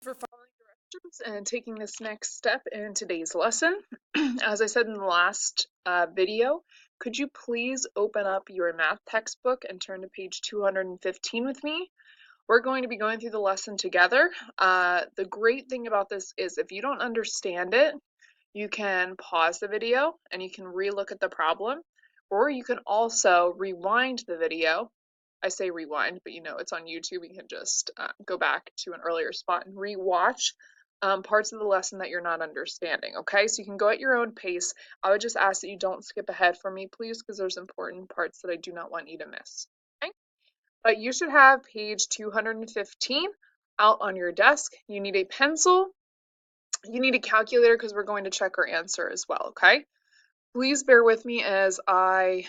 For following directions and taking this next step in today's lesson. As I said in the last video, could you please open up your math textbook and turn to page 215 with me? We're going to be going through the lesson together. The great thing about this is if you don't understand it, you can pause the video and you can relook at the problem, or you can also rewind the video. I say rewind, but it's on YouTube. You can just go back to an earlier spot and rewatch parts of the lesson that you're not understanding. Okay, so you can go at your own pace. I would just ask that you don't skip ahead for me, please, because there's important parts that I do not want you to miss. Okay, but you should have page 215 out on your desk. You need a pencil. You need a calculator because we're going to check our answer as well. Okay, please bear with me as I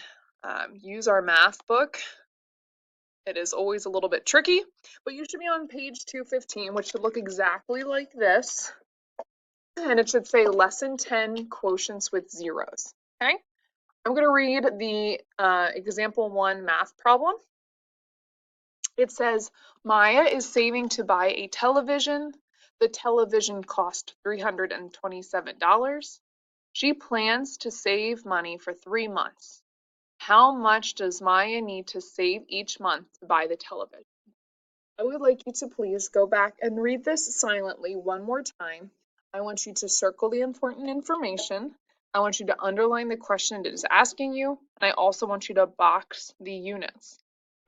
use our math book. It is always a little bit tricky, but you should be on page 215, which should look exactly like this. And it should say lesson 10 quotients with zeros. Okay, I'm going to read the example 1 math problem. It says Maya is saving to buy a television. The television cost $327. She plans to save money for 3 months. How much does Maya need to save each month to buy the television? I would like you to please go back and read this silently one more time. I want you to circle the important information. I want you to underline the question it is asking you, and I also want you to box the units.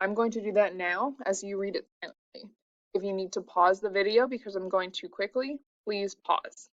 I'm going to do that now as you read it silently. If you need to pause the video because I'm going too quickly, please pause.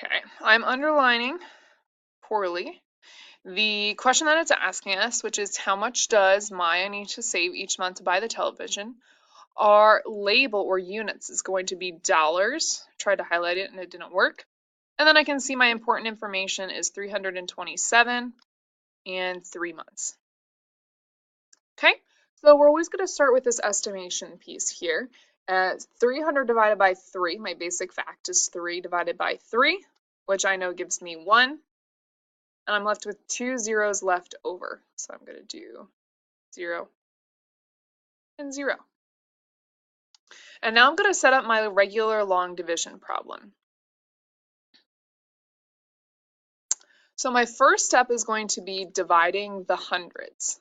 Okay, I'm underlining poorly the question that it's asking us, which is how much does Maya need to save each month to buy the television? Our label or units is going to be dollars. Tried to highlight it and it didn't work. And then I can see my important information is 327 and 3 months. Okay, so we're always going to start with this estimation piece here. 300 divided by 3, my basic fact is 3 divided by 3, which I know gives me 1. And I'm left with 2 zeros left over. So I'm going to do 0 and 0. And now I'm going to set up my regular long division problem. So my first step is going to be dividing the hundreds.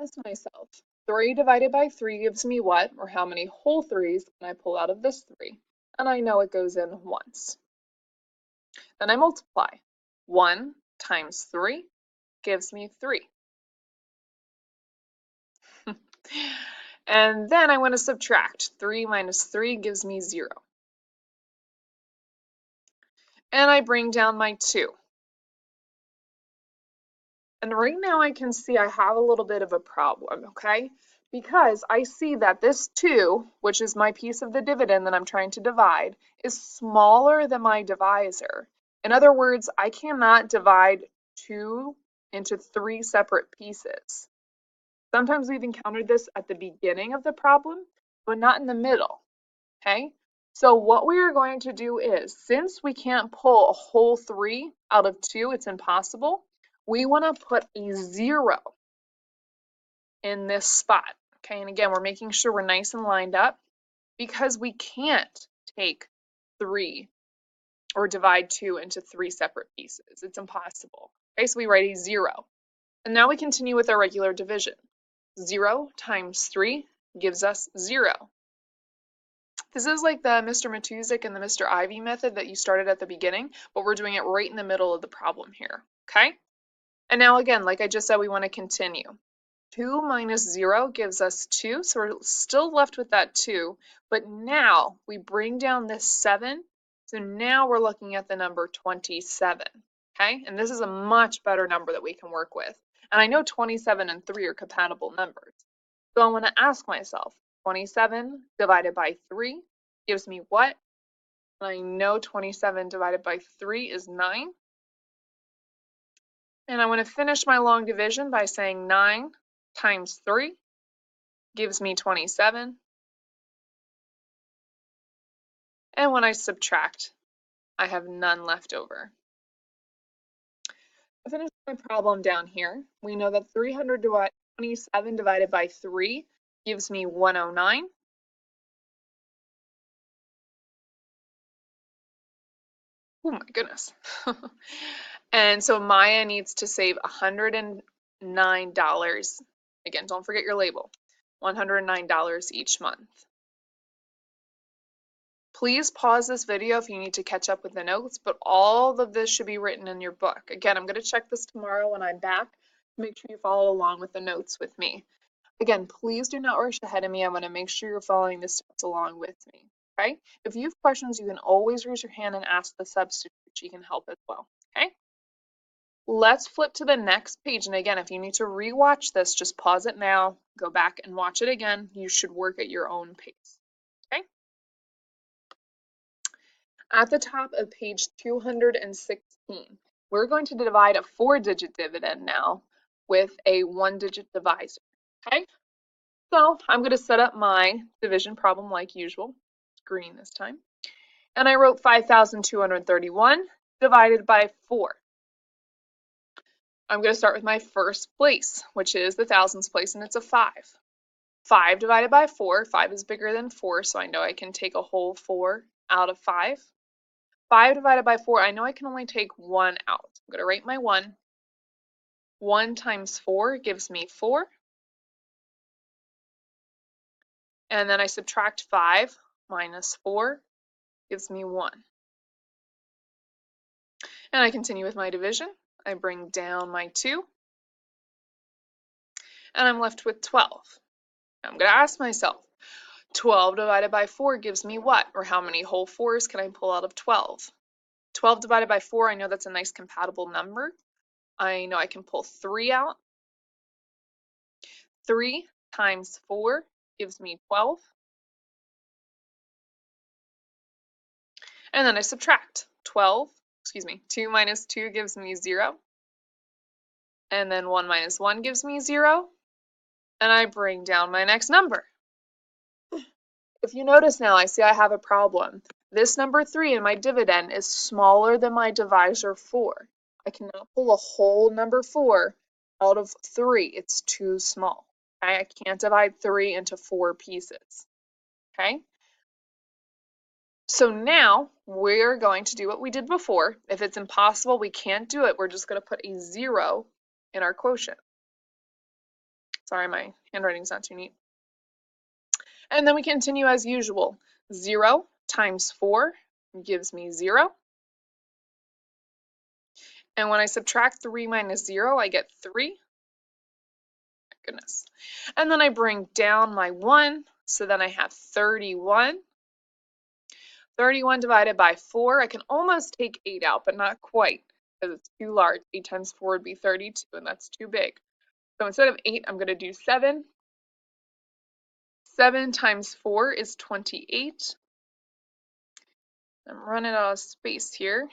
Ask myself, 3 divided by 3 gives me what, or how many whole 3's can I pull out of this 3? And I know it goes in once. Then I multiply. 1 times 3 gives me 3. And then I want to subtract. 3 minus 3 gives me 0. And I bring down my 2. And right now I can see I have a little bit of a problem, okay? Because I see that this 2, which is my piece of the dividend that I'm trying to divide, is smaller than my divisor. In other words, I cannot divide 2 into 3 separate pieces. Sometimes we've encountered this at the beginning of the problem, but not in the middle, okay? So what we are going to do is, since we can't pull a whole 3 out of 2, it's impossible, we want to put a 0 in this spot. Okay, and again, we're making sure we're nice and lined up because we can't take 3 or divide 2 into 3 separate pieces. It's impossible. Okay, so we write a 0. And now we continue with our regular division. 0 times 3 gives us 0. This is like the Mr. Matuszek and the Mr. Ivy method that you started at the beginning, but we're doing it right in the middle of the problem here, okay? And now again, like I just said, we want to continue. 2 minus 0 gives us 2, so we're still left with that 2, but now we bring down this 7, so now we're looking at the number 27, okay? And this is a much better number that we can work with. And I know 27 and 3 are compatible numbers. So I want to ask myself, 27 divided by 3 gives me what? I know 27 divided by 3 is 9. And I want to finish my long division by saying 9 times 3 gives me 27. And when I subtract, I have none left over. I finished my problem down here. We know that 327 divided by 3 gives me 109. Oh my goodness. And so Maya needs to save $109. Again, don't forget your label. $109 each month. Please pause this video if you need to catch up with the notes, but all of this should be written in your book. Again, I'm going to check this tomorrow when I'm back. Make sure you follow along with the notes with me. Again, please do not rush ahead of me. I want to make sure you're following the steps along with me. Okay? If you have questions, you can always raise your hand and ask the substitute. She can help as well. Okay? Let's flip to the next page. And again, if you need to rewatch this, just pause it now, go back and watch it again. You should work at your own pace. Okay? At the top of page 216, we're going to divide a 4-digit dividend now with a 1-digit divisor. Okay? So I'm going to set up my division problem like usual. It's green this time. And I wrote 5,231 divided by 4. I'm going to start with my first place, which is the thousands place, and it's a 5. 5 divided by 4. 5 is bigger than 4, so I know I can take a whole 4 out of 5. 5 divided by 4, I know I can only take 1 out. I'm going to write my 1. 1 times 4 gives me 4. And then I subtract 5 minus 4 gives me 1. And I continue with my division. I bring down my 2. And I'm left with 12. I'm going to ask myself, 12 divided by 4 gives me what? Or how many whole 4s can I pull out of 12? 12 divided by 4, I know that's a nice compatible number. I know I can pull 3 out. 3 times 4 gives me 12. And then I subtract. 2 minus 2 gives me 0. And then 1 minus 1 gives me 0. And I bring down my next number. If you notice now, I see I have a problem. This number 3 in my dividend is smaller than my divisor 4. I cannot pull a whole number 4 out of 3. It's too small. Okay? I can't divide 3 into 4 pieces. Okay? So now we're going to do what we did before. If it's impossible, we can't do it, we're just going to put a 0 in our quotient. Sorry, my handwriting's not too neat. And then we continue as usual. 0 times 4 gives me 0. And when I subtract 3 minus 0, I get 3. My goodness. And then I bring down my 1, so then I have 31. 31 divided by 4, I can almost take 8 out, but not quite, because it's too large. 8 times 4 would be 32, and that's too big. So instead of 8, I'm going to do 7. 7 times 4 is 28. I'm running out of space here.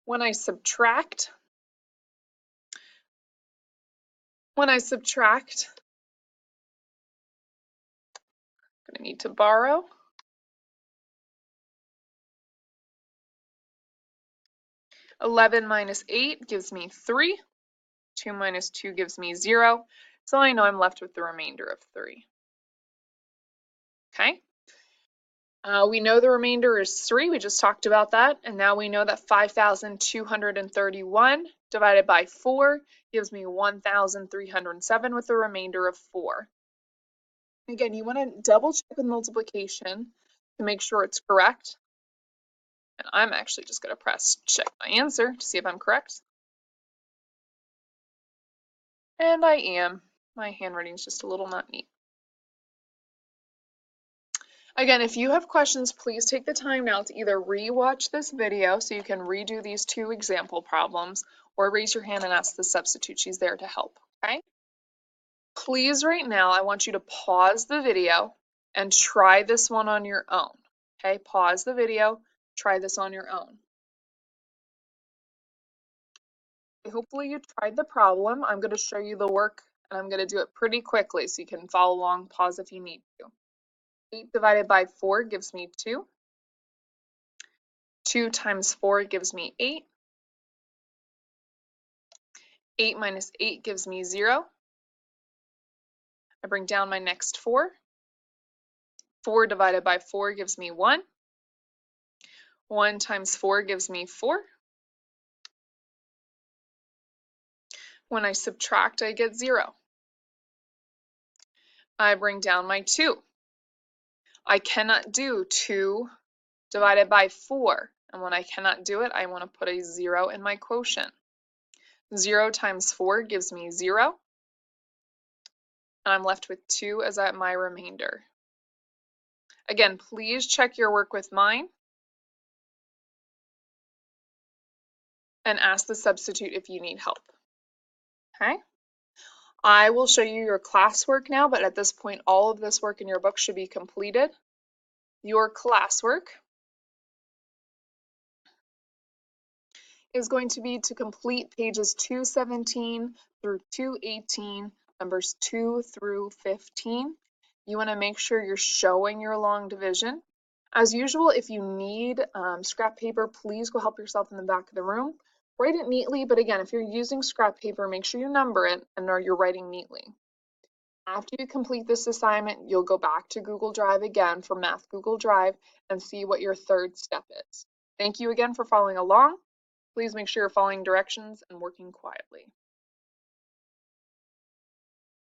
When I subtract, I'm going to need to borrow. (11 minus 8 gives me 3. 2 minus 2 gives me 0. So I know I'm left with the remainder of 3. Okay? We know the remainder is 3. We just talked about that. And now we know that 5,231 divided by 4 gives me 1,307 with a remainder of 4. Again, you want to double check with multiplication to make sure it's correct. And I'm actually just going to press check my answer to see if I'm correct. And I am. My handwriting's just a little not neat. Again, if you have questions, please take the time now to either re-watch this video so you can redo these 2 example problems, or raise your hand and ask the substitute. She's there to help, okay? Please, right now, I want you to pause the video and try this one on your own, Okay, pause the video, try this on your own. Hopefully you tried the problem. I'm going to show you the work and I'm going to do it pretty quickly so you can follow along, pause if you need to. 8 divided by 4 gives me 2. 2 times 4 gives me 8. 8 minus 8 gives me 0. I bring down my next 4. 4 divided by 4 gives me 1. 1 times 4 gives me 4. When I subtract, I get 0. I bring down my 2. I cannot do 2 divided by 4. And when I cannot do it, I want to put a 0 in my quotient. 0 times 4 gives me 0. And I'm left with 2 as my remainder. Again, please check your work with mine and ask the substitute if you need help. Okay? I will show you your classwork now, but at this point, all of this work in your book should be completed. Your classwork is going to be to complete pages 217 through 218, numbers 2 through 15. You want to make sure you're showing your long division. As usual, if you need scrap paper, please go help yourself in the back of the room. Write it neatly, but again, if you're using scrap paper, make sure you number it and know you're writing neatly. After you complete this assignment, you'll go back to Google Drive again for Math Google Drive and see what your third step is. Thank you again for following along. Please make sure you're following directions and working quietly.